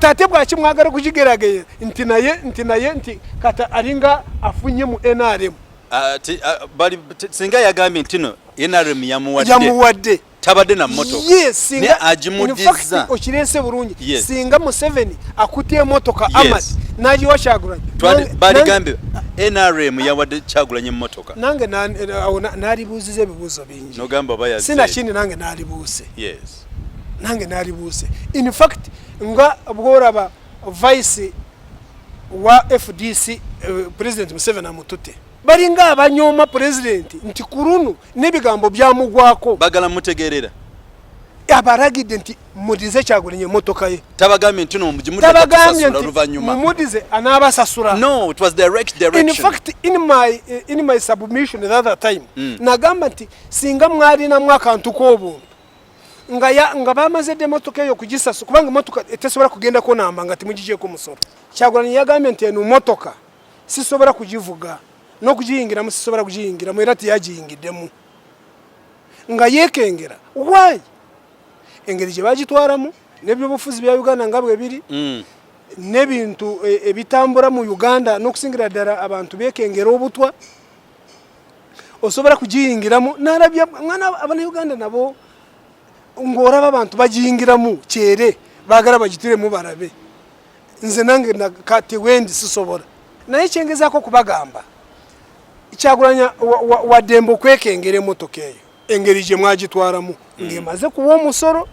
tate bwaki mwagara kujigerageye nti kata aringa afunye mu NRM bali singa yagambye ntino NRM yamuwadde tabadde na motoka yes ne ajimudiza okirese burungi singa Museveni akutie motoka Amad naji washaguranye bali gambe NRM yawadde Kyagulanyi motoka nange nalibuzize ebibuzo bingi no gamba bayaze sina kindi nange nalibuze yes nange nalibuze in fact nga bworaba vice wa FDC President Museveni amutute bali nga abanyoma president nti kurunu nebigambo byamugwako bagala mutegerera abaragide nti mudize Kyagulanyi motoka ye tabagambye ntino mujimudize ruvanyuma mudize anabasasura no it was direct direction in fact in my submission the other time nagamba nti singa mwali na mwaka ntuko nga bamaze de motoka yo kugisasu kubanga motoka etesobora kugenda ko namba ngati mugije ko musoro Kyagulanyi yagambye nti eno motoka sisobora kugivuga no kujiyingira musisobora kujiyingira mu irati yajiyingidemu nga yekengera why engeri je bagitwaramu nebyo bufuzi bya Uganda ngabwe biri nebintu ebitambura mu Uganda no kusingira dara abantu bekengera obutwa osobora kujiyingiramu narabya mwana abana Uganda nabo ngoraba abantu bajiyingiramu cyere bagara bagitire mu barabe nze nange nakati wendi sisobora naye cyengeza ko kubagamba Kyagulanyi wa dembo kwekengere motoka eyo engeri je mwagitwaramu ngemaze kuwo musoro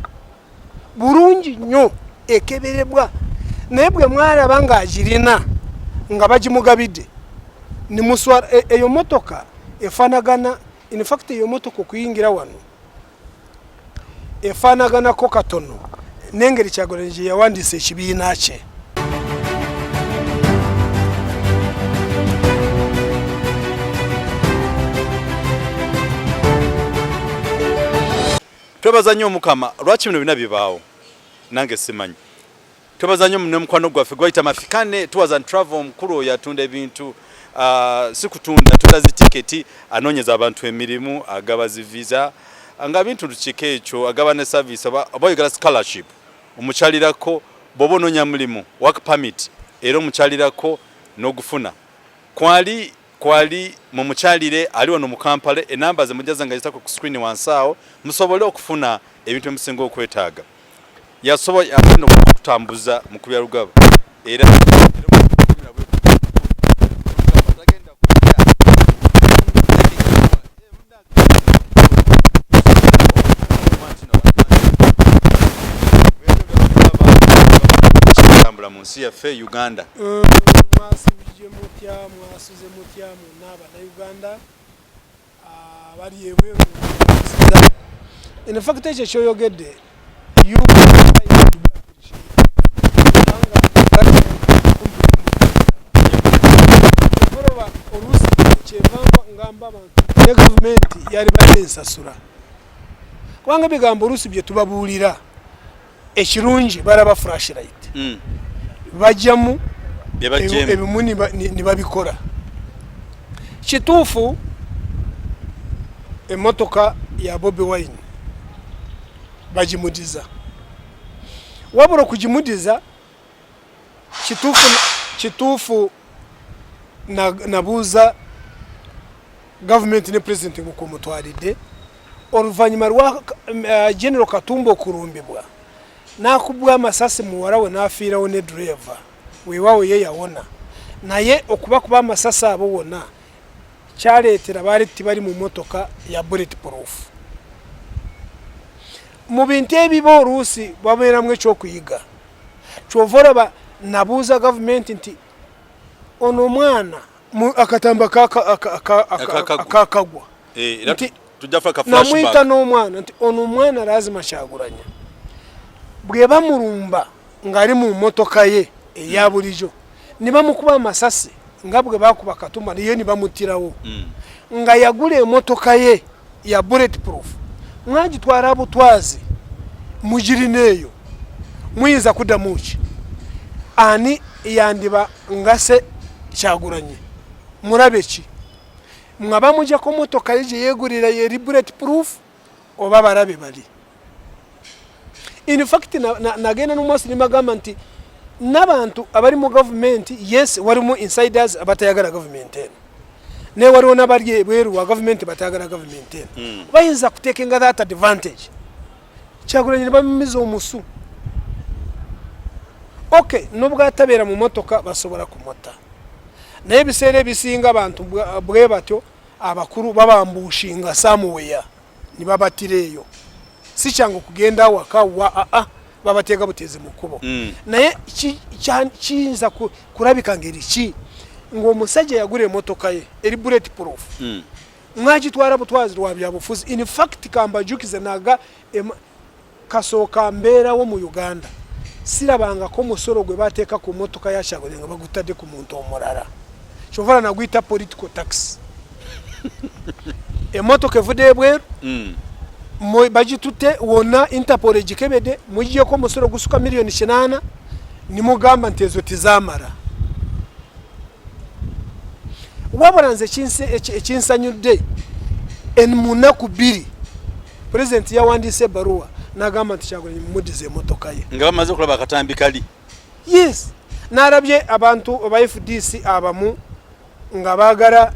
burungi nyo ekeberebwa nebwe mwara bangajirina nga bagimugabide ni muswara eyo motoka efanagana in fact eyo motoka kuyingira wano efanagana ko katono nengeri Kyagulanyi yawandise ekibina kye twebazanyo omukama lwaki bino bina bibaawo nange simanyi twebazanyo mukwano gwaffe gwaita mafikane tours and travel omukulu yatunda ebintu sikutunda tunda zitiketi anonyeza abantu emirimu agaba visa nga bintu tukike ekyo agaba ne service abayigala scholarship omukyalirako bobononya mulimu work permit era omukyalirako n'ogufuna kwali mu mukyalire ali wano mu Kampala enamba ze mujaza nga zitako ku screen wansaawo musobole okufuna ebintu musingo okwetaaga yasobola no kutambuza mu kubya rugaba era munsi yaffe Uganda mwasubije mutya naba na Uganda bali ebweru in fact ekyo kyoyogedde ne government yali balensasula kubanga bigambo oluusi bye tubabuulira ekirungi baraba flashlight bajamu ebimuni ni babikora kituufu emotoka ya Bobi Wine bajimudiza wabura kujimudiza kituufu nabuuza government ne president ngukomutwalidde oluvanyuma lwa General Katumba okurumbibwa nakubwa amasasi muwarawe nafiirawo ne driver wewawe ye yawona naye okuba amasasi abo wona kyaleetera bali tibali mu motoka ya bulletproof mu bintu ebibo oluusi babeeramu ekyokuyiga kyovora nabuuza government nti ono mwana akatamba kakagwa namwita n'omwana nti ono mwana lazima Kyagulanyi bwe bamurumba ngari mu motoka ye eya bulijo nibamukuba amasasi nga bwe bakuba Katumba niyo nibamutirawo nga yagula emotoka ye ya bulletproof mwagitwara abutwazi mujirineyo muyinza kudamuki ani yandiba ngase Kyagulanyi murabeki mwaba mujja ko motoka ye yegurira ye bulletproof oba barabe bali in fact nagenda n'umunsi nimagamba nti n'abantu abali mu government yes walimu insiders abatayagala government eno ne waliwo n'abali bweru wa government batayagala government eno bayinza kutekenga that advantage Kyagulanyi ne bamumiza omusu okay n'obwatabeera mu motoka basobola kumutta naye ebiseera ebisinga abantu bwe batyo abakulu babambushinga somewhere ni babatireyo si kyangu kugenda waka wa babateeka butezi mu kkubo naye kiyinza kulabika ngeri ki ng'omusajja yagula emmotoka ye eri bullet proof mwagitwala butwazi lwa byabufuzi in fact kambajukize naga kasooka mbeerawo mu Uganda sirabangako musoro gwe bateeka ku mmotoka ya Kyagulanyi nga bagutadde ku muntu omulala kyovala naguyita political tax emmotoka evudde ebweru bagitutte wonna Interpol egikebedde mugigyeko omusoro gusuka miliyoni 8 nimugamba nti ezo tizamala wabula nze ekinsanyudde mu nnaku 2 President yawandiise ebbaluwa n'agamba nti Kyagulanyi mumudize emmotoka ye nga bamaze okulaba akatambi kali yes n'alabye abantu aba FDC abamu nga baagala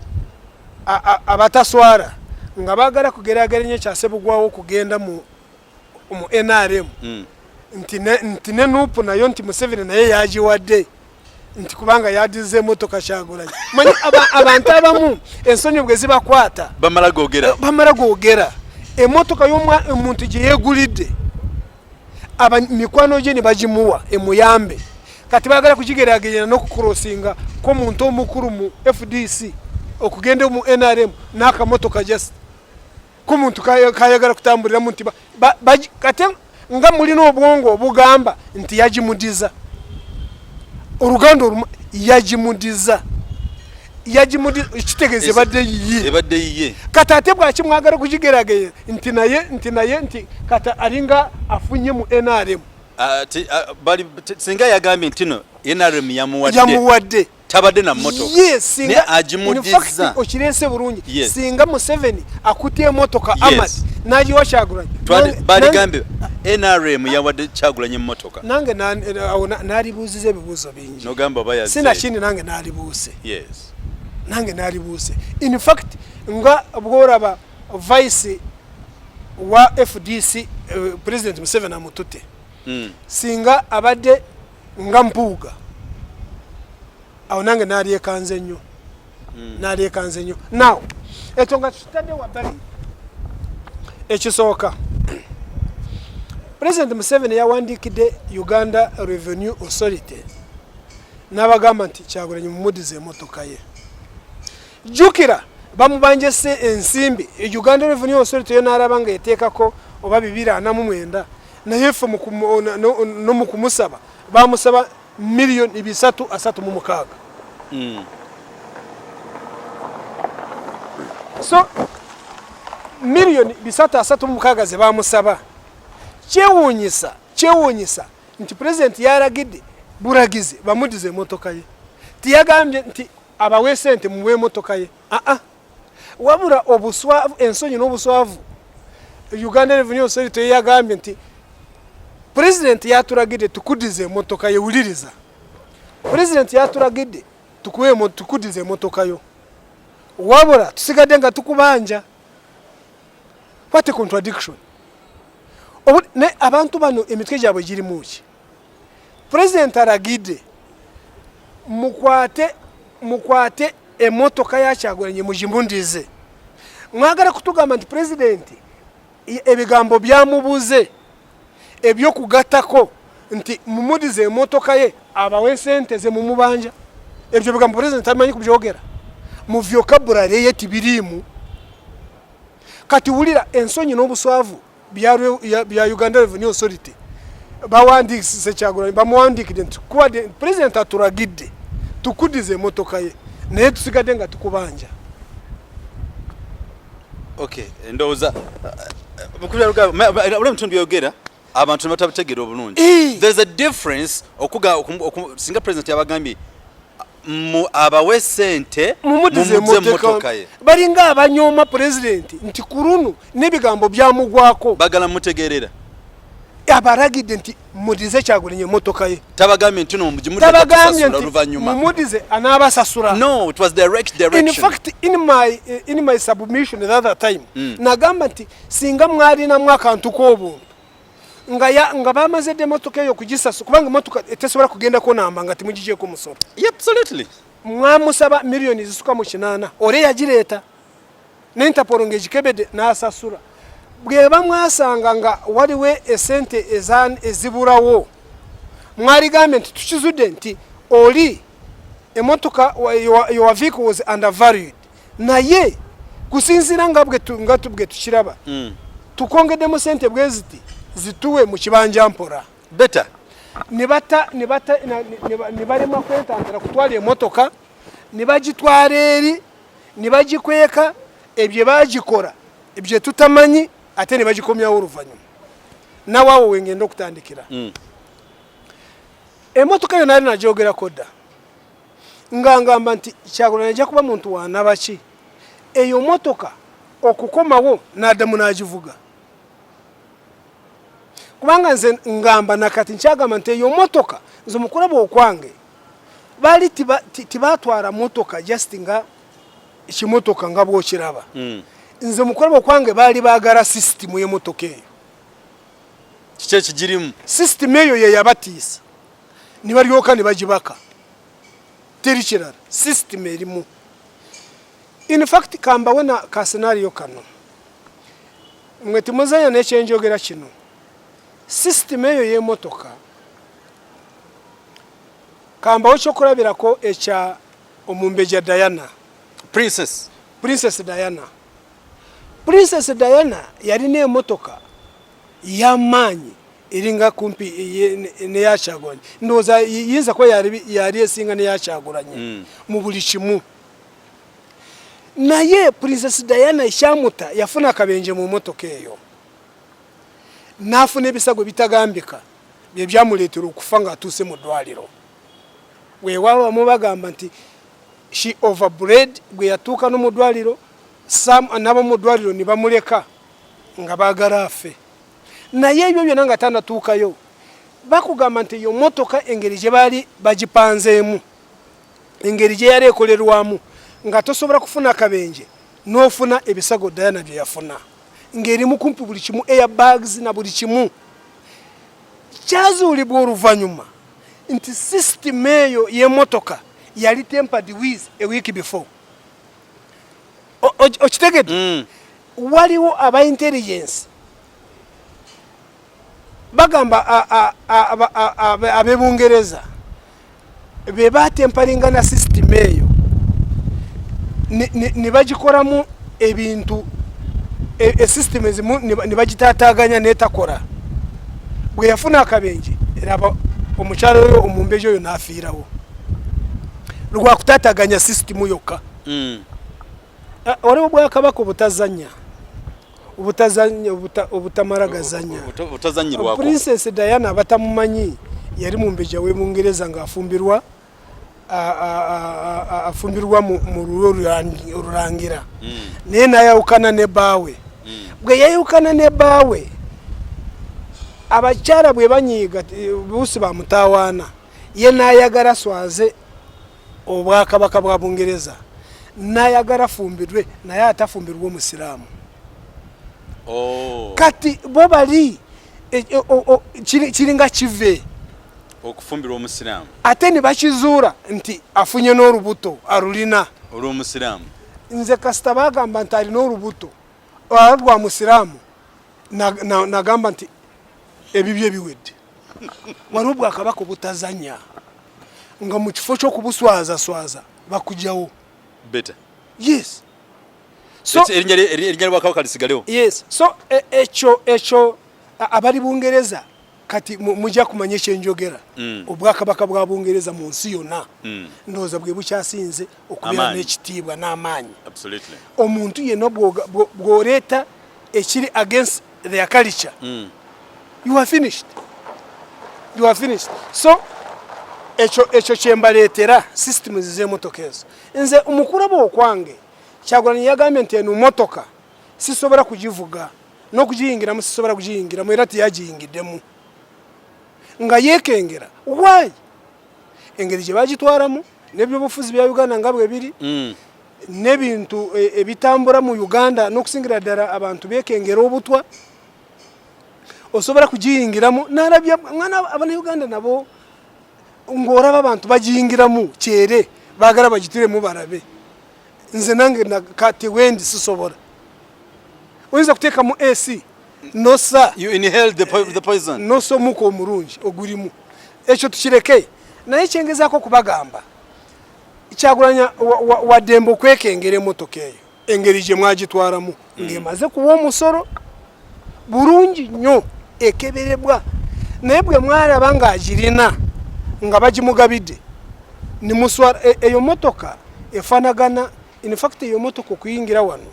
abataswara nga baagala kugeraageranya ekyasebugwawo kugenda mu NRM nti ne NUP nayo nti Museveni naye yagiwadde nti kubanga yadize emmotoka Kyagulanyi manyi abantu abamu ensonyi bwe zibakwata bamala googera emmotoka y'omuntu gye yeegulidde mikwano gye ne bagimuwa emuyambe kati baagala kukigeraageranya n'okukurosinga k'omuntu omukulu mu FDC okugenda mu NRM n'akamotoka just k'omuntu kayagala kutambuliramu nti kati nga mulina obwongo obugamba nti yagimudiza oluganda yagimudiza ekitegeeza ebadde yiye kati ate bwaki mwagala kukigerageza nti naye kati alinga afunye mu NRM singa yagambye nti no NRM yamuwadde tabadde na moto ne agimudiza okirese bulungi singa Museveni akutie motoka Ahmad nagiwa Kyagulanyi baligambe NRM yawadde Kyagulanyi motoka nange nalibuuziza ebibuuzo bingi nogamba bayaze sina kindi nange nalibuuse yes nange nalibuuse in fact nga bworaba vice wa FDC President Museveni amutute singa abadde nga mpuuga awo nange nalyekanze nnyo now ekyo nga tutadde wabbali ekisooka President Museveni yawandiikidde Uganda Revenue Authority n'abagamba nti Kyagulanyi mumudize emmotoka ye jjukira bamubanjese ensimbi Uganda Revenue Authority yo n'alaba nga eteekako oba 249 naye ffe mu kumusaba bamusaba miliyoni 336 so miliyoni 336 ze bamusaba kyewuunyisa nti President yaragidde buragizi bamudize emmotoka ye tiyagambye nti abawe sente muwe emmotoka ye wabula obuswavu ensonyi n'obuswavu Uganda Revenue Authority yagambye nti President yaturagidde tukudize emmotoka ye wuliriza President yaturagidde tukudize emmotoka yo wabula tusigadde nga tukubanja what a contradiction ne abantu bano emitwe gyabwe girimu ki President aragidde mukwate emmotoka ya Kyagulanyi mugimundize mwagala kutugamba nti President ebigambo byamubuze ebyokugattako nti mumudize emmotoka ye abawe sente ze mumubanja ebyo bigambo President amanyi kubyogera mu vocabulary ye tibirimu kati wulira ensonyi n'obuswavu bya Uganda Revenue Authority bawandiikise Kyagulanyi bamuwandiikidde nti President aturagidde tukudize emmotoka ye naye tusigadde nga tukubanja okay ndowooza ule mutundu byogera abantu batabutegeera obulungi there's a difference singa President yabagambye abawe sente mumudize emmotoka ye balinga abanyooma President nti kulunu n'ebigambo byamugwako bagala mutegeerera abaragide nti mudize Kyagulanyi emotoka ye tabagambye nti no mujimudde kusasula luvanyuma mudize anabasasula. No, it was direct direction. In fact, in my submission the other time nagamba nti singa mwali na mwakantu ko nga bamaze emotoka yo kugisasa kubanga emotoka etesobola kugenda ko namba ngati mugije ko musoro. Absolutely. Mwamusaba millions zisuka mu 8 ore yagireta n'Interpol ngejikebede n'asasura bwe bamwasanga nga waliwe esente eziburawo mwali gambe nti tukizude nti oli emotoka your vehicle was undervalued naye kusinzira nga tubwe tukiraba tukongede mu sente bweziti zituwe mu kibanja mpora better nibalema kwentantara kutwala emotoka nibagitwara eri nibagikweka ebye bagikora ebye tutamanyi ate nibagikomyawo oluvanyuma nawawo wengenda okutandikira emotoka yo nali najogera koda ngamba nti Kyagulanyi ajja kuba muntu wanabaki eyo motoka okukomawo nadamu nagivuga kubanga nze ngamba nakati nkyagamba nti eyo motoka nze mukulaba okwange bali tibatwara motoka just nga ekimotoka nga bwokiraba nze mukulaba okwange bali bagala system y'emotoka eyo kiki ekigirimu system eyo ye yabatiisa nibalyoka nibagibaka teri kirala system erimu. In fact kambawe na ka scenario kano mweti muzanya n'ekyenjogera kino system eyo y'emotoka kambawe kyokulabirako ekya Omumbeja Diana Princess Diana yalina emotoka y'amaanyi eringa kumpi ne ya Kyagulanyi ndoza yinza ko yali esinga ne ya Kyagulanyi mu buli kimu naye Princess Diana ishamuta yafuna akabenje mu motoka eyo nafuna ebisago bitagambika bye byamuletera okufa nga atuse mu ddwaliro weewaawo mubagamba nti she overbred gwe yatuuka no mu ddwaliro nabo mu ddwaliro ne bamuleka nga baagala afe naye ebyo byonna nga tanatuukayo bakugamba nti yo motoka engeri gye baali bagipanzeemu engeri gye yali ekolerwamu nga tosobola kufuna akabenje n'ofuna ebisago Diana bye yafuna ng'erimu kumpi buli kimu airbags na buli kimu kyazuulibwa oluvanyuma nti system eyo y'emotoka yali tempered with a week before. Okitegedde waliwo aba intelligence bagamba ab'Ebungereza be batemparinga na system eyo ne bagikoramu ebintu system ezimu ne bagitaataaganya n'etakora bwe yafuna akabenje eraba omukyalo oyo Omumbeja oyo n'afiirawo lwa kutaataaganya system yokka. Waliwo Bwakabaka obutamaragazanya Princess Diana batamumanyi yali Mumbeja w'Ebungereza ng'afumbirwa afumbirwa mu Rulangira naye nayawukana ne bbaawe bwe yayawukana ne bbaawe abakyala bwe banyiiga buusi bamutaawaana ye n'ayagala swaze Obwakabaka bwa Bungereza n'ayagala fumbirwe naye atafumbirwa Omusiraamu. Kati bo bali kiringa kive okufumbirwa Omusiraamu ate ne bakizuula nti afunye n'olubuto alulina olw'Omusiraamu. Nze kasita bagamba nti alina olubuto lwa Musiraamu nagamba nti ebibye biwedde. Waliwo Bwakabaka obutazanya nga mu kifo ky'okubuswaza bakugyawo. Better. Yes. So erinnya Bwakabaka lisigalewo. Yes. So ekyo abali Bungereza kati mujja kumanya ekyenjogera Obwakabaka bwa Bungereza mu nsi yonna ndowooza bwe bukyasinze okubeera n'ekitiibwa n'amaanyi. Absolutely. Omuntu yenna bw'oleeta ekiri against their culture you are finished. So ekyo kyembaleetera system z'emotoka ezo. Nze omukulaba okwange Kyagulanyi yagambye nti eno motoka sisobola kugivuga n'okugiyingiramu sisobola kugiyingiramu era teyagiyingiddemu nga yekengera why engeri gye bagitwaramu n'ebyobufuzi bya Uganda nga bwe biri n'ebintu ebitambura mu Uganda n'okusingira ddala abantu bekengera obutwa osobola kugiyingiramu n'alabya mwana Abannayuganda nabo ng'oraba abantu bagiyingiramu kyere baagala bagitiremu barabe nze nange kati wendi sisobola oyinza kuteekamu AC nosa you inhale the poison nosa omuko omulungi ogurimu ekyo tukireke naye kyengezaako kubagamba Kyagulanyi waddembe okwekengera emmotoka eyo engeri gye mwagitwaramu ng'emaze kuwa omusolo bulungi nnyo ekeberebwa naye bwe mwalaba ng'agirina nga bagimugabidde nimuswala eyo mmotoka efaanagana in fact eyo mmotoka okuyingira wano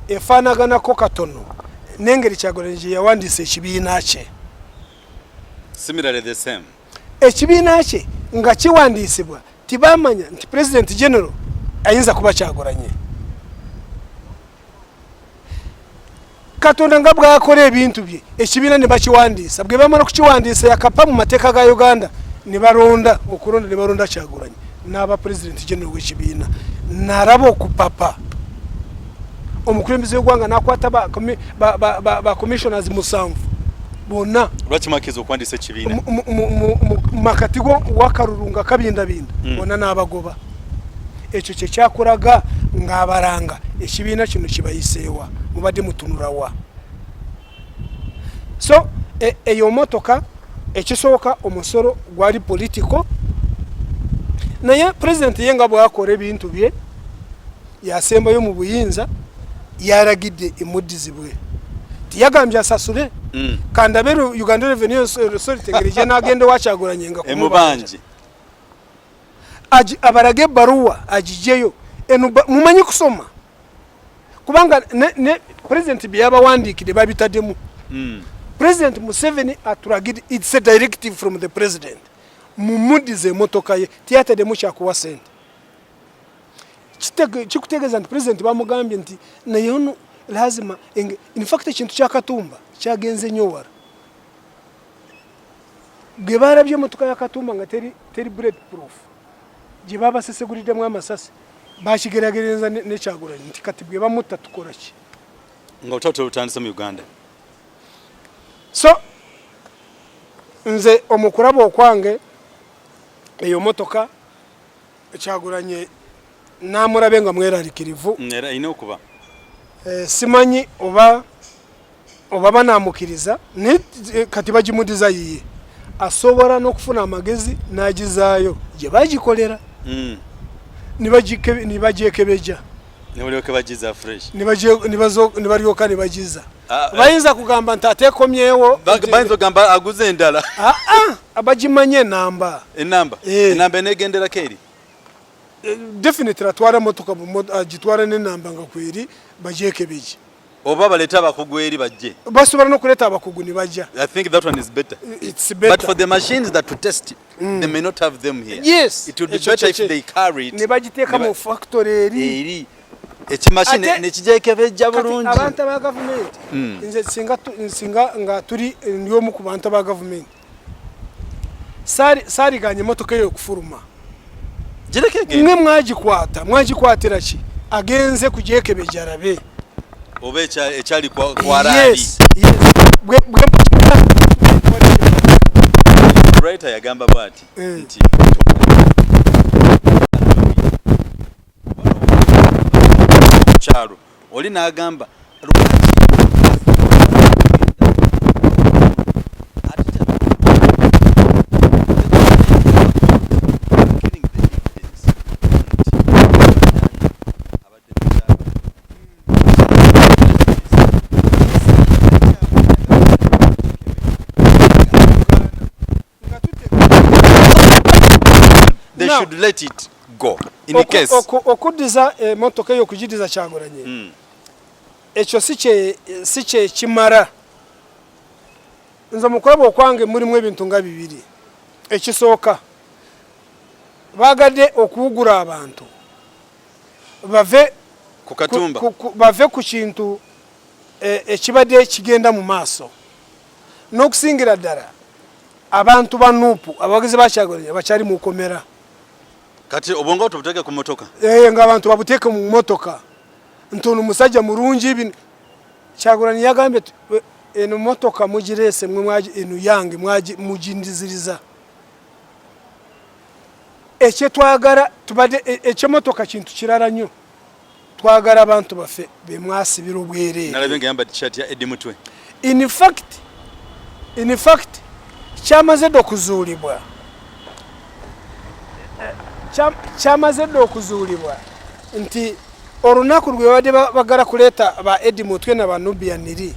efaanaganako katono n'engeri Kyagulanyi gye yawandiisa ekibiina kye similarly the same ekibiina kye nga kiwandiisibwa tibamanya nti President General ayinza kuba Kyagulanyi Katonda nga bw'akola ebintu bye ekibiina ne bakiwandiisa bwe bamala okukiwandiisa yakapa mu mateeka ga Uganda ne balonda okulonda ne balonda Kyagulanyi n'aba President General w'ekibiina n'araba okupapa omukulembeze w'eggwanga n'akwata ba commissioners 7 bonna lwaki makizo okuwandiisa ekibiina makati go wakarurunga kabindabinda bonna n'abagoba ekyo kye kyakulaga ng'abalanga ekibiina kino kibayiseewa mubadde mutunulawa so eyo mmotoka ekisooka omusolo gwali politiko naye President ye nga bw'akola ebintu bye yasembayo mu buyinza yaragidde emuddizibwe tiyagambye asasule kandabe Uganda Revenue Authority ngeri gye n'agenda wa Kyagulanyi nga emubanje abarage ebbaluwa agijeyo mumanyi kusoma kubanga ne President bye yabawandiikire babitaddemu President Museveni atulagidde it's a directive from the President mumuddize emmotoka ye tiyataddemu kyakuwa sente kikutegeeza nti President bamugambye nti naye ono lazima in fact ekintu kyakatumba kyagenze nnyo wala gwe barabye emmotoka ya Katumba nga teri bullet proof gye babaseseguliddemu amasasi bakigeragereza ne Kyagulanyi nti kati bwe bamutta tukola ki nga otato lutandise mu Uganda so nze omukulaba okwange eyo mmotoka Kyagulanyi namulabe nga mweraliikirivu ina okuba simanyi oba banamukiriza kati bagimudiza yiye asobola n'okufuna amagezi n'agizaayo gye bagikolera ne bagyekebeja ne balyoka ne bagiza bayinza kugamba nti ateekomyewo bayinza okugamba aguze endala abagimanye enamba enegenderako eri definitely atwara emmotoka agitwara n'enamba nga kweri bagyekebeje oba baleeta abakugu eri bajje basobola n'okuleeta abakugu ne bajja I think that one is better. It's better. But for the machines that to test it, they may not have them here. Yes, it would be better if they carry it ne bagiteeka mu factory eri ekimashine nekijekebejja bulungi abantu ba government nze singa nga turi ndi omu ku bantu ba government sariganye emmotoka eyo okufuluma mwe mwagikwatira ki agenze kugyekebeja arabe oba ekyali kwaraali writer yagamba bwati nti kyalo oli n'agamba they should let it go in a case okuddiza emmotoka eyo okugiddiza Kyagulanyi ekyo si kye kimara nze mukulaba okwange mulimu ebintu nga bibiri ekisooka bagadde okuwugula abantu bave ku kintu ekibadde kigenda mu maaso n'okusingira ddala abantu ba NUP abagize bashagoranye bachari mu komera kati obongo tubuteke ku motoka nga abantu babuteke mu motoka ntono musajja murungi ibi cyagoranye yagambe eno motoka mugirese mwe mwaji eno yange mwaji mujindiziriza eche twagara tubade eche motoka kintu kirara nyo twagara abantu bafe bemwasibira ubwere nalabenge yamba t-shirt ya Eddie Mutwe in fact cyamaze dokuzulibwa nti orunaku rwebade bagara kuleta ba Eddie Mutwe na banubianiri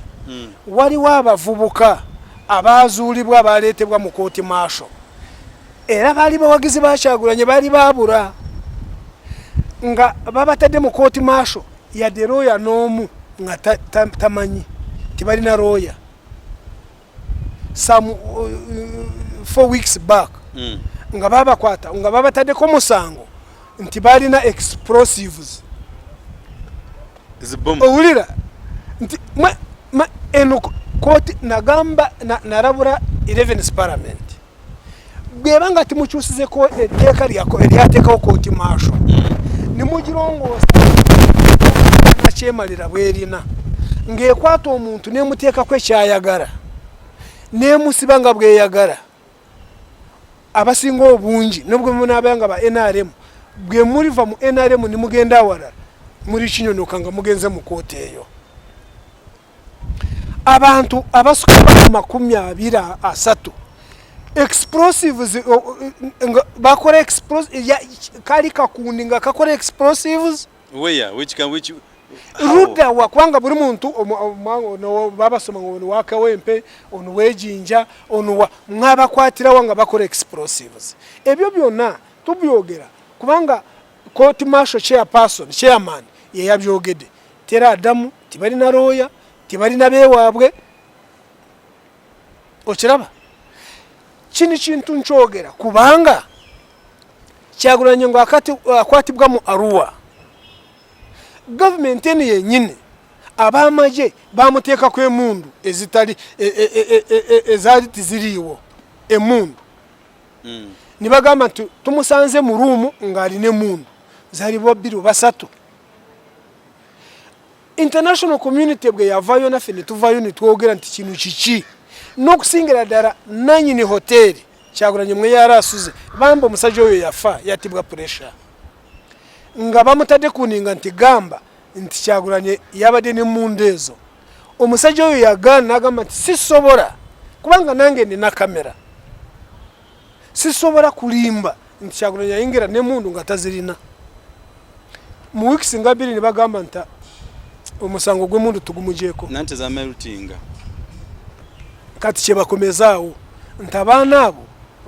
wali wabavubuka abazulibwa baletebwa mu koti masho era bali bawagizi bashaguranye bali babura nga babatade mu koti masho ya deroya nomu nga tamanyi tibali na roya some 4 weeks back nga baba kwata nga babatade ko musango nti bali na explosives zibom owulira nti ma eno koti nagamba narabura 11th parliament bwebanga timucyusize ko eteka lyako eryateka koti masho nimugirongosa achemalira bwerina ngekwata omuntu nemuteka kwe cyayagara nemusibanga bweyagara abasingo obungi nubwo munabanga ba NRM bwe muriva mu NRM nimugenda warara muri kinyonoka nga mugenze mu kote eyo abantu abasuka 23 explosives bakora explosives kali kakuninga kakora explosives which ruda wakwanga buri muntu no babasoma ngo waka wempe onu wejinja onu mwaba kwatira wanga bakora explosives ebyo byona tubyogera kubanga court martial chairman ye yabyogede tera adamu tibali na roya tibali na bewabwe okiraba kini kintu nchogera kubanga cyaguranye ngo akwatibwa mu Arua government ene yenyine abamaje bamuteka kwe mundu ezitali ezali tiziriwo emundu nibagamba tumusanze mu rumu ngali ne mundu zali bobiru basatu international community bwe yavayo na fene tuvayo nitwogera nti kintu kichi no kusingira dara nanyi ni hoteli cyaguranye mwe yarasuze bambo musaje oyo yafa yatibwa pressure nga bamutade kuninga nti gamba nti cyaguranye yabade ne mundezo omusaje oyo yagana nagamba nti sisobora kubanga nange ni na kamera sisobora kulimba nti cyaguranye yingira ne mundu ngatazirina mu weeks ngabiri nibagamba nta umusango gwe mundu tugumujeko nante za meltinga kati cheba komezaawo ntabana abo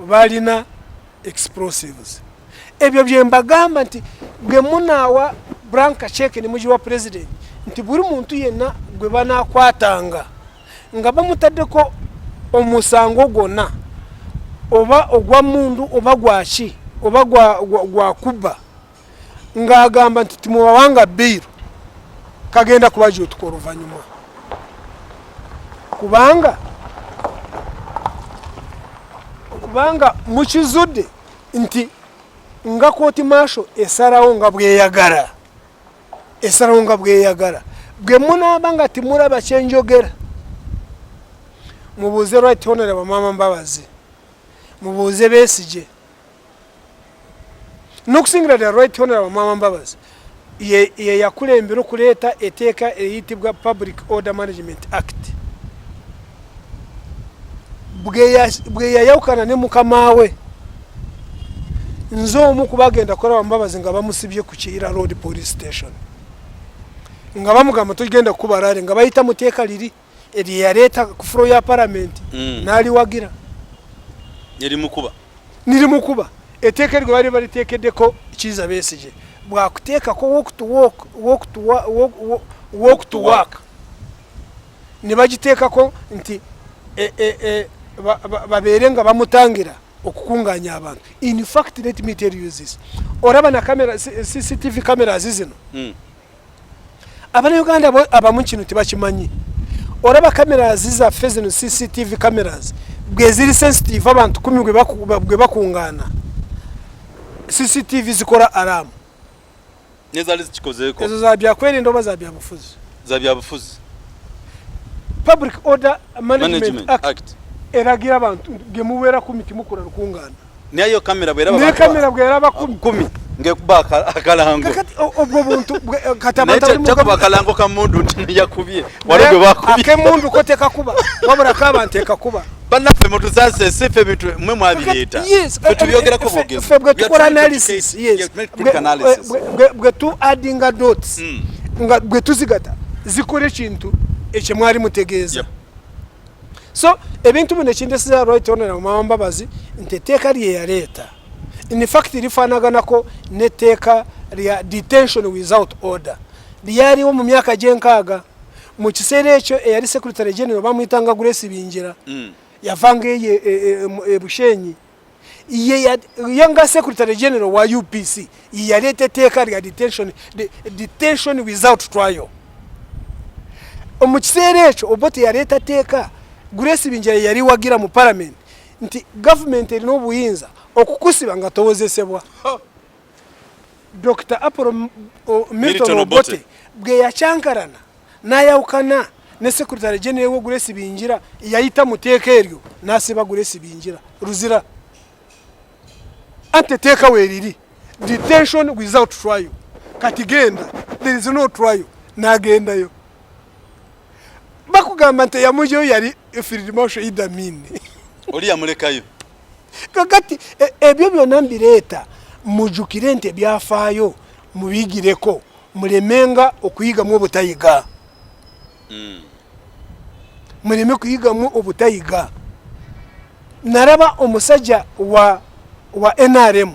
balina explosives ebyo byembagamba nti gwe munawa branka check ni muji wa president nti buri muntu yena gwe bana kwatanga nga bamutaddeko omusango gona oba ogwa mundu oba gwachi oba gwa kuba nga agamba nti timuwanga biro kagenda kubaje otukoruvanyuma kubanga mukizude nti nga koti masho esarawo nga bweyagara bwe munabanga timuraba chenjogera mubuze right honorable mama Mbabazi mubuze besije nokusingira the right honorable mama Mbabazi ye yakulembera kuleta eteka eyitibwa Public Order Management Act bwe yayawukana ne mukamawe nzo mu kubagenda kora Mbabazi nga bamusibye ku Kiira Road Police Station nga bamugamba tugenda kubarare nga bayita muteka liri eri yareta ku floor ya parliament nali wagira niri mukuba eteka ryo bari baritekedeko kiza besije bwa kuteka ko walk to work nibagiteka ko nti baberenga bamutangira okukunganya abantu. In fact, let me tell you this, oraba na camera CCTV cameras zino abana Uganda abamu kinu tibakimanyi oraba cameras za fezino CCTV cameras bweziri sensitive abantu 10 bwe bakungana CCTV zikora alarm nezali zikikozeko ezo zabya kweli ndoba zabya bufuzi Public Order Management Act eragira abantu gemuwera 10 kimukura rukungana niyo kamera bwera ba 10 ngekuba akalango obwo buntu katabanta bakalango ka mundu yakubye warogwe bakubye akemundu koteka kuba wabura kabanteka kuba banafe mutu zase sefe bitu mwe mwabireta tubyogera ko bogeza febwe tukora analysis yes bwe tu addinga dots nga bwe tuzigata zikore kintu eche mwari mutegeza so ebintu bine kinde siza right on na mambabazi nteteka liye ya leta in fact rifanagana ko neteka lya detention without order liyari wo mu myaka jenkaga mu kisere echo yari secretary general bamwitanga Grace bingira yavange Bushenyi iye yanga secretary general wa UPC yalete teka lya detention without trial mu kisere echo obote yaleta teka Grace bingira yari wagira mu parliament nti government eri no buyinza okukusiba nga towozesebwa Dr. Apollo Milton Obote bwe yachankarana nayawukana ne secretary general wo Grace bingira yayita muteka eryo nasiba Grace bingira ruzira anteteka weriri detention without trial katigenda there is no trial nagenda yo bakugamba nte yamujo yari field marshal idamini oli yamulekayo kakati ebyo byonna mbireta mujukire nte byafaayo mubigireko mulemenga okuyiga mu obutayiga muleme kuyiga mu obutayiga naraba omusajja wa NRM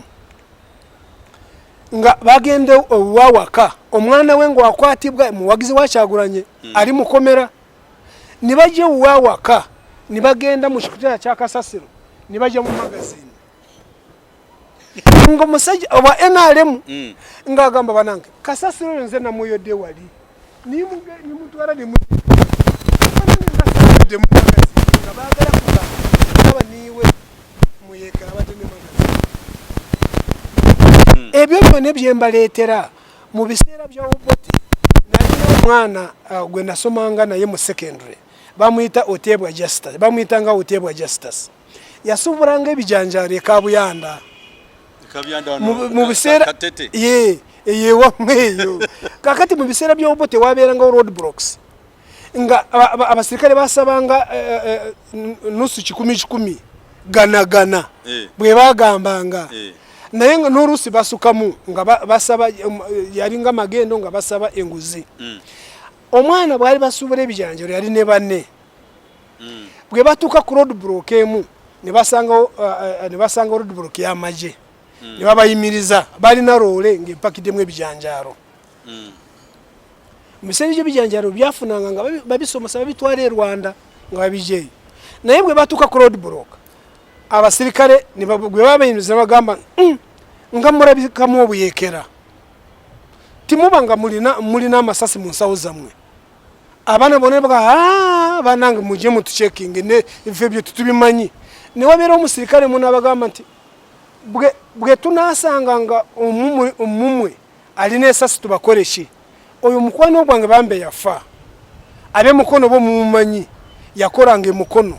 nga bagende owawaka omwana we ngo akwatibwa muwagizi wachaguranye ali mukomera nibaje owawaka nibagenda mu kikutya kya Kasasiro nibaje mu magazine ngo musajja wa NRM ngagamba banange Kasasiro nze na muyode wali ni mutwara ni de mu magazine ngabagala kuba aba niwe muyeka abatene magazine ebyo byone byembaletera mu biseera bya Obote nali mwana gwe nasomanga naye mu secondary bamuyita Otebwa Justice bamuyitanga Otebwa Justice yasuburanga ebijanjare kabuyanda mu biseera ye wamweyo kakati mu biseera bya Obote waberanga road blocks nga abasirikale basabanga nusu 10 gana bwe bagambanga naye nga n'orusi basukamu nga basaba yali nga magendo nga basaba enguzi omwana bwali basubula ebijanjalo yali ne banne bwe batuka ku road block emu ne basanga road block y'amaje ne babayimiriza bali na role ng'empakidemu ebijanjalo museri ebijanjalo byafunanga nga babisomesa babitwala e Rwanda nga babijeyo naye bwe batuka ku road block abasirikale ne bwe babayimiriza bagamba nga murabikamu obuyekera timubanga mulina amasasi mu nsawo zammwe abana bone baga banange muje mu checking ne ifebyo tutubimanyi ne wabera omusirikale munabagamba nti bwe tunasanga nga omumwe alina esasi tubakoleshi oyo mukwano gwange bambe yafa abe mukono bo mumanyi yakoranga emukono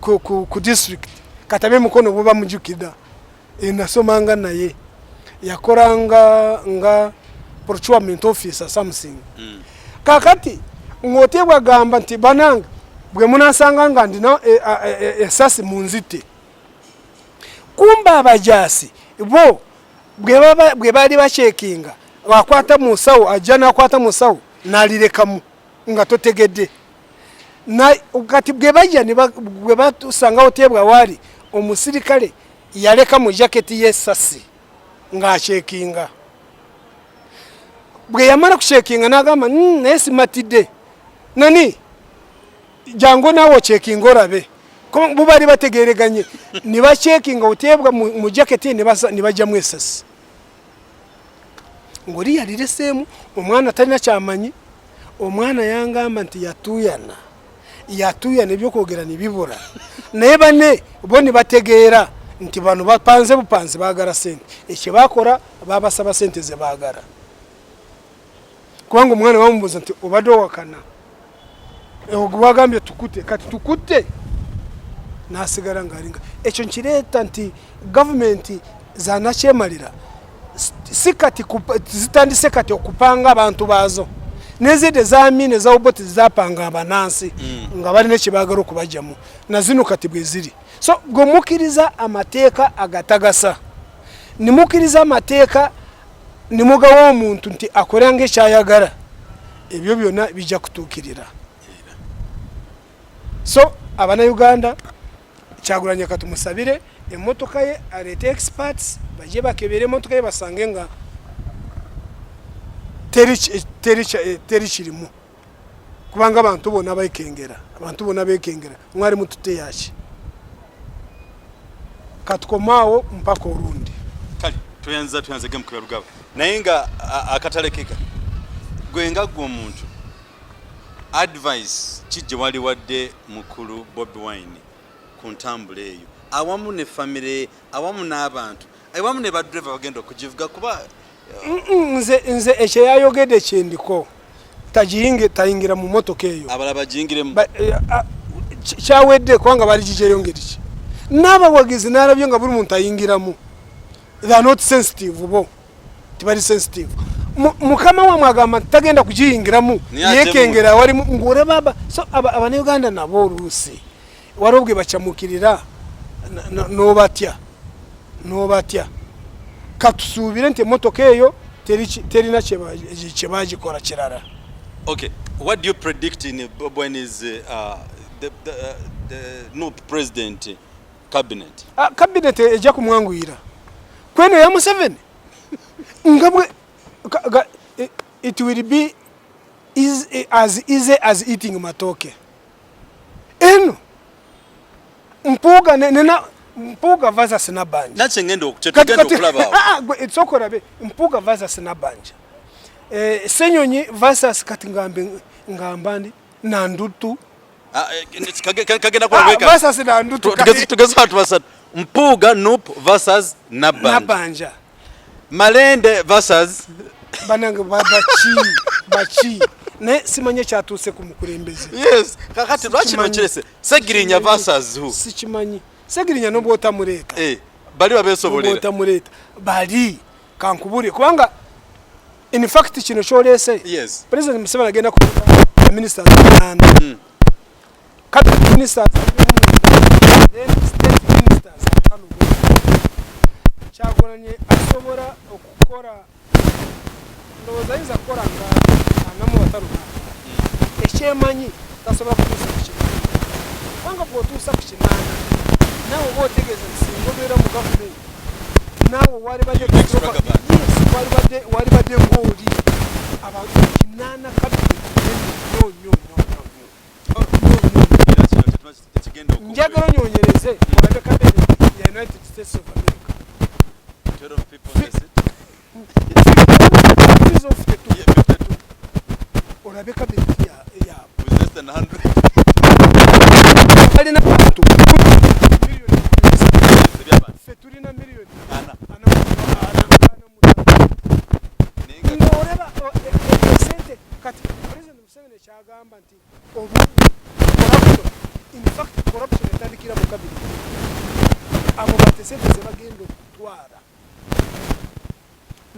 ku district katabe mukono bo bamujukida nasomanga naye yakoranga nga procurement officer something kakati ngotebwa gamba nti bananga bwe munasanga nga ndina esasi munzite kumba abajasi bo bwe bali bachekinga wakwata musawo ajana akwata musawo nalirekamu nga totegedde na ukati bwe bajja ne bwe batusanga Otebwa wali omusirikale yaleka mu jacket yesasi nga achekinga bwe yamara kuchekinga nagamba nesi matide nani jango nawo checking orabe ko bubali bategereganye ni ba checking Otebwa mu jacket ni bajja mu esasi ngori yalire semu omwana talina kyamanyi omwana yangamba nti yatuyana yatuya nebyo kwogera nibibura naye bane bo nibategeera nti bano bapanze bupanze bagara sente ekyo bakora babasaba sente ze bagara kubanga omwana bamubuza nti obadde owakana ogwagambye tukute kati tukute nasigala ngalinga ekyo nkireeta nti gavumenti zanakyemalira sikati zitandise kati okupanga abantu bazo nezide zamine za oboti zapanga abanansi nga bali nekibagala okubajjamu na zino kati bwe ziri so gomukiriza amateeka agatagasa nimukiriza amateeka nimugawo omuntu nti akorange kyayagala ebyo byonna bijja kutuukirira so abana Uganda Kyagulanyi katumusabire emotoka ye arete experts baje bakebere emotoka ye basange nga teri kirimu kubanga abantu bona bayikengera mwari mutute yaki katukomaawo mpaka orundi kali tuyanza game kwa rugaba naye nga akatalekeka gwenga gwo omuntu advice kijje wali wadde mukulu Bobi Wine ku ntambula eyo awamu ne family awamu n'abantu awamu ne badriver bagenda okujivuga kuba nze ekyo yayogedde kyendiko tayingira mu motoka eyo abalaba jingiremu kyawedde kubanga bali kikyeyongeriki n'abawagizi n'alabye nga buli muntu ayingiramu they are not sensitive bo tibali sensitive mukama wa Mwagala tagenda kujiyingiramu yekengera wali ngore baba so abane Uganda nabo oluusi warobwe bacamukirira nobatya katusuubire nti emotoka eyo terina kyebagikora kirala. Okay, what do you predict in when is the NUP president cabinet? Cabinet ejja kumwanguyira kweno ya Museveni ngabwe it will be as easy as eating matoke eno mpuga nena mpuga versus nabanja nache ngendo okutugenda okulaba it's okorabe mpuga versus nabanja senyonyi versus katingambe ngambandi na ndutu kagenda kwaweka versus na ndutu tugeza watu basatu mpuga NUP versus nabanja malende versus banange bachi ne simanye cyatuse ku mukurembeze. Yes, kakati lwachi nochirese segirinya versus who sikimanyi segirinya no bota mureta bali babesobolera bota mureta bali kankubure kubanga in fact kino cholese yes president Museveni agenda ku ministers and cabinet ministers then state ministers Kyagulanyi asobora okukora ndoza iza kora nga anamu wataruka ekyemanyi tasobola kutusa kukinana wanga bwotusa kukinana nawe botegeza nsingobera mu government nawe wali bade wali bade ngoli abantu kinana kabiri njagala nyonyereze wabade kabiri ya United States of America 12 people visit of the two orabe kabiri ya with less than 100 alina abantu million feturina million ana oreba sente kati president Museveni kyagamba nti corruption in fact corruption etandikira mu kabiri abo batesente zebagenda okutwara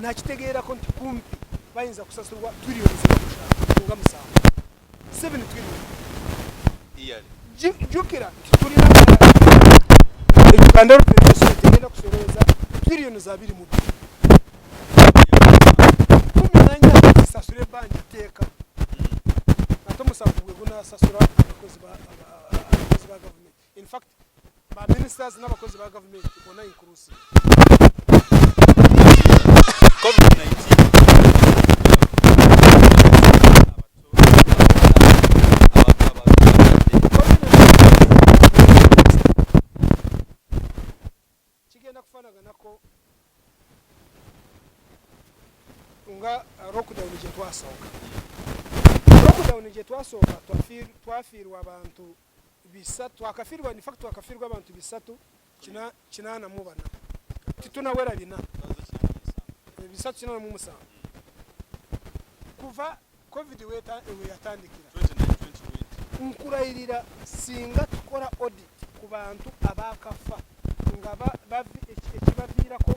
nakitegeera ko nti kumpi bayinza kusasulwa trillions nga musanvu 7 trillion jukira tulina Uganda tegenda kusolooza trillions za 2 mu kumanya sasule banja teeka ate musanvu bwe gunasasula abakozi ba government in fact ba ministers n'abakozi ba government bona inclusive COVID-19 kigenda kufanaganako nga lockdown gye twasooka lockdown je twasoka twafirwa abantu bisatu twakafirwa in fact twakafirwa abantu bisatu kinana mubana titunawera bina bisatu kinana mu musanga kuva covid yatandikira nkurayirira singa tukora audit ku bantu abakafa ngaba bavi ekibavira ko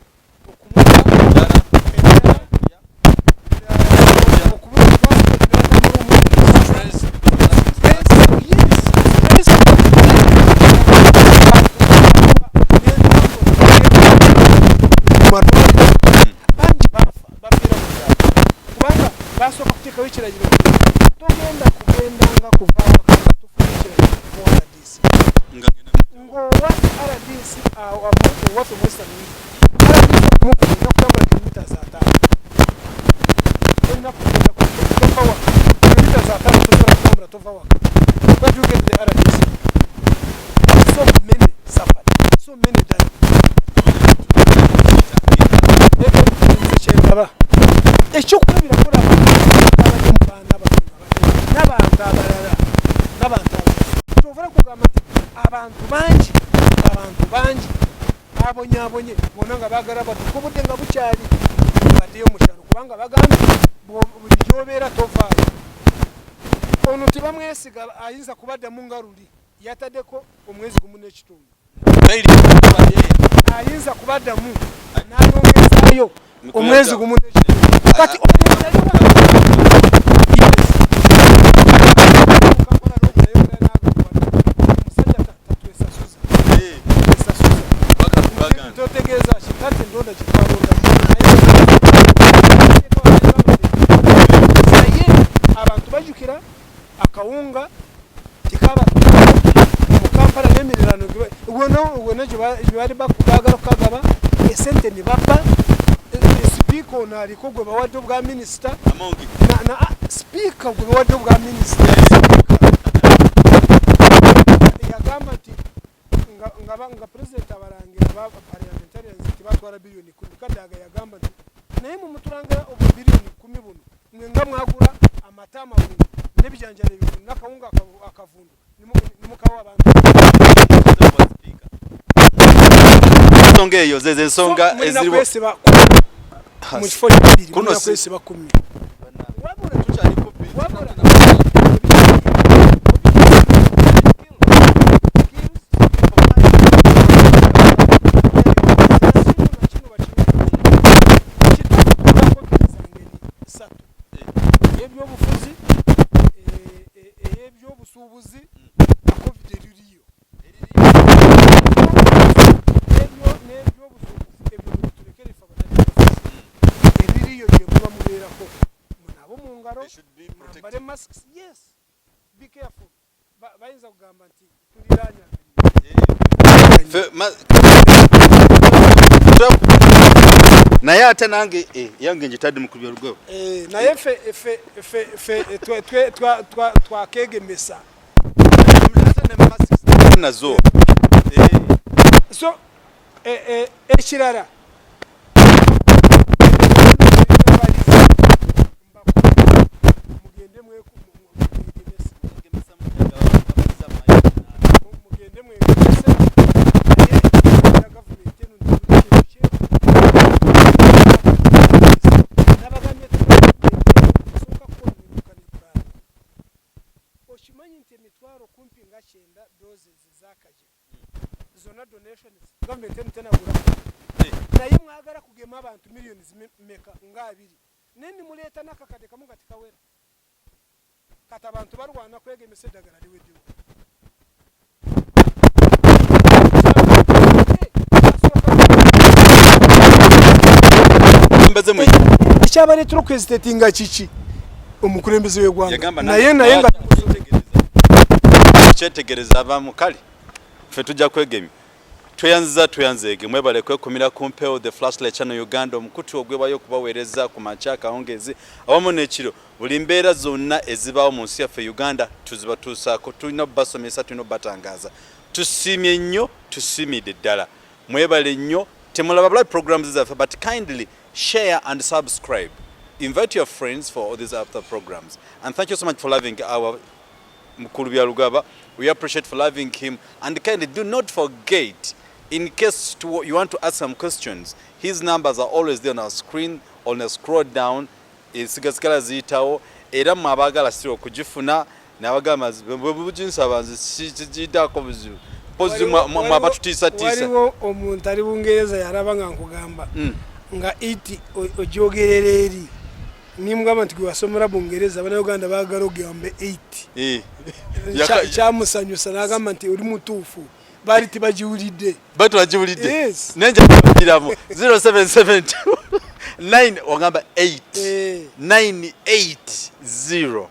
basoka kutika wikiragiro togenda kugendanga kuva tufunikira mu RDC ngo wa RDC awamu wa Western RDC mu kutambula kilomita za 5 enda kugenda kutoka wa kilomita za 5 tutambula tova wa but you get the RDC so many suffered so many died baba ekyo kubira kora n'abantu tovera kugamba abantu bangi abonyabonye bonanga bagara batukubudde nga bukyali badiyo mushano kubanga bagamba buli gyobera tovaayo ono tibamwesiga ayinza kubadda mu ngaruli yataddeko omwezi gumu n'ekitundu ayinza kubaddamu n'ayongezayo omwezi gumu n'ekitundu kati abantu bajukira akawunga tikaba mu Kampala n'emiriraano ubona bari bakubagala kagaba esente ni baba speaker onaliko gwe bawadde bwa minister na speaker gwe bawadde bwa minister yagamba nti nga president abarangira ba parliamentarians tibatwara billioni 10 kadaga yagamba nti naye mu muturanga obu billioni 10 buno mwenga mwagura amatama buno nebijanjale bibuno nakawunga akavundu nimukawa abantu songa eyo zeze nsonga eziriwo mu kifo kibiri kuno kwesiba 10 wabura tuchali kopi wabura ebyobusuubuzi covid eririyo n'ebyobusuubuzi ebyo tulekere ifa eririyo gye muba mubeerako munabo mu ngalo mbale masks yes be careful bayinza kugamba nti tuliranya naye ate nange yange njitadde mu kubya rugo naye fe twakegemesa nazo so ekirala mugende mwegemesa emitwaro kumpi nga 9 doses zakaje zona donations government tena gura naye mwagala kugema abantu millions meka nga 2 neni muleta nakakade kamu katika wera kata abantu barwana kwegemesa dagala liwediwo mbeze mwe icyabare turokwesitatinga chichi omukulembeze w'egwanga naye nga kyetegereza abamukali fe tujja kwegemya tuyanzege mwebale kwekumira kumpewo the flashlight channel Uganda omukutu ogwebayo kubaweereza ku machaka ongezi awamu n'ekiro buli mbeera zonna ezibawo mu nsi yaffe Uganda tuzibatuusaako tulina basomesa tulina batangaza tusimye nnyo tusimide ddala mwebale nnyo temulaba live programs zaffe but kindly share and subscribe invite your friends for all these other programs. And thank you so much for loving our Mukulu bya Lugaba. We appreciate for loving him. And kindly do not forget, in case you want to ask some questions, his numbers are always there on our screen. On a scroll down, isigasikala ziyitawo era mwabagala siro kugifuna nabagamba bwebujinsabanze kijidako buzibu pozi mwabatutisa tisa. Waliwo omuntu ali Bungereza yaraba nga nkugamba nga iti ojogerera eri nimugamba nti gwasomera Bungereza bana Uganda bagala ogambe 8 kyamusanyusa n'agamba nti oli mutuufu bali tibajiwulidde yes. Nenja kubagiramu 0772 9 ogamba 8 980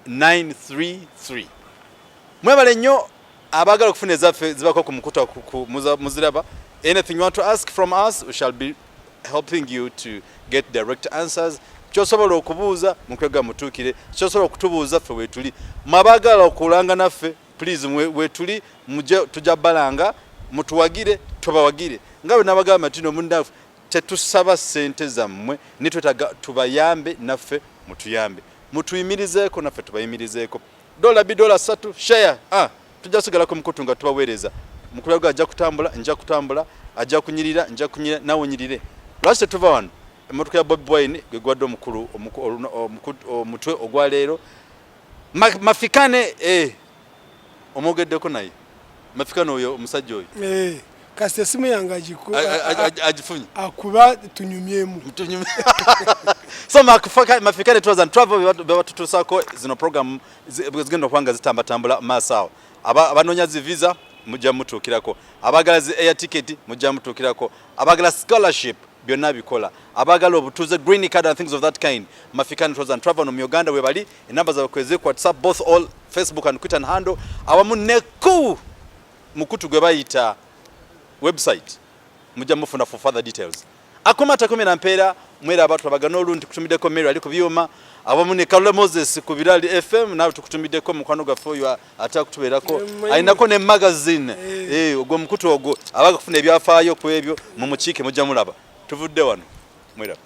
933. Mwebale nnyo abagala okufuna ezaffe zibako ku mukutu muziraba. Anything you want to ask from us, we shall be helping you to get direct answers. Kyosobola okubuuza mukwega mutuukire, kyosobola okutubuuza ffe weetuli. Mwabagala okulanga naffe, please weetuli muje tujja balanga mutuwagire tubawagire. Nga bwe nabagamba tino mundafu tetusaba sente zammwe nitwetaga tubayambe naffe mutuyambe. Mutuyimirizeeko naffe tubayimirizeeko. $2 share tujja sigala ku mukutu nga tubaweereza. Mukulu ajja kutambula nja kutambula, ajja kunyirira nja kunyirira nawe nyirire. Lwaki tuva wano emotoka ya Bobi Wine gwe gwadde omukulu omutwe ogwa leero mafikane omogeddeko naye mafikane oyo omusajja oyo kasite esimu yange agifunye akuba tunyumyemu so mafikane tours and travel bebatutusako zino program zigenda okwanga zitambatambula maasawo abanonya zi visa mujja mutuukirako, abagala zi air ticket mujja mutuukirako, abagala scholarship byonna bikola, abagala obutuze green card and things of that kind. Mafikani tours and travel mu Uganda we bali enamba za kweze ku WhatsApp both all Facebook and Twitter handle awamu neku mukutu gwe bayita website mujja mufuna for further details. Akomata kome na mpera mwera abantu abagano olundi kutumideko Mary aliko byoma abamu ne Carlo Moses ku Birali FM nawe tukutumideko mukwano gwa foyo atakutuberako ainako ne magazine ogwo mukutu ogwo abagafuna ebyafaayo ku ebyo mu mukiike mujja mulaba tuvudde wano mwera